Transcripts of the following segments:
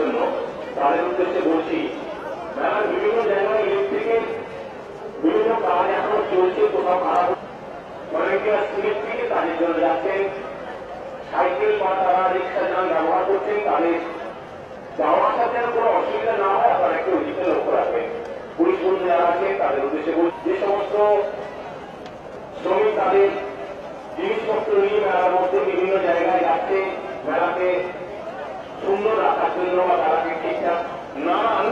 জন্য তাদের উদ্দেশ্যে বলছি, মেলার বিভিন্ন জায়গায় ইলেকট্রিকের বিভিন্ন কাজ এখনো চলছে, কোথাও খারাপ, অনেকে স্কুলের থেকে তাদের জন্য যাচ্ছেন, সাইকেল বা তারা রিক্সা যান ব্যবহার করছেন, তাদের যাওয়া আসার যেন কোনো অসুবিধা না হয় আপনারা একটু ওইদিকে লক্ষ্য রাখবেন। পুলিশ বন্ধু যারা আছেন তাদের উদ্দেশ্যে বলছি, যে সমস্ত শ্রমিক তাদের জিনিসপত্র নিয়ে মেলার মধ্যে বিভিন্ন জায়গায় যাচ্ছে, মেলাকে সুন্দর রাখার জন্য বা মেলাকে ঠিকঠাক নানান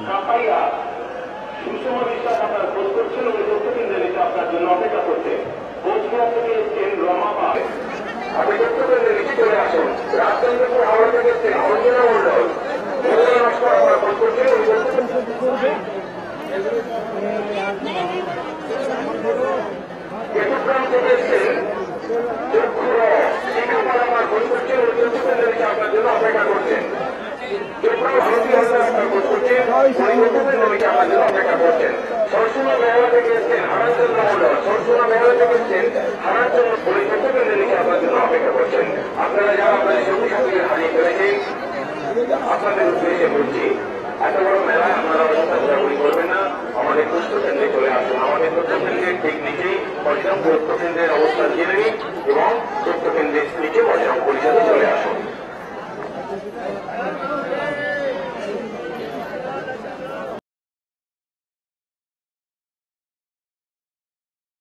সাফাইয়া সুষম বিশ্বাস আপনার খোঁজ করছেন, ওই তথ্য কেন্দ্রে এসে আপনার জন্য অপেক্ষা করছেন। কোচবিহার থেকে এসছেন রমা পাল, আপনি তথ্য কেন্দ্রে লিখে চলে আসুন। রাজচন্দ্রপুর হাওড়া থেকে এসছেন অঞ্জনা মন্ডল, নমস্কার আপনার খোঁজ করছেন, ওই তথ্য চট্টগ্রাম থেকে এসছেন আপনার খোঁজ করছেন, ওই তথ্য কেন্দ্রে এসে আপনার জন্য অপেক্ষা করছেন। সরসুনা মেলা থেকে এসছেন হারাচন্দ্র মন্ডল, সরসুনা মেলা থেকে এসছেন হারাচন্দ্র পরিচর্যা কেন্দ্রে লিখে আপনার জন্য অপেক্ষা করছেন। আপনারা যারা আপনাদের সঙ্গী সাথীদের হারিয়ে ফেলেছেন, আপনাদের উদ্দেশ্যে বলছি,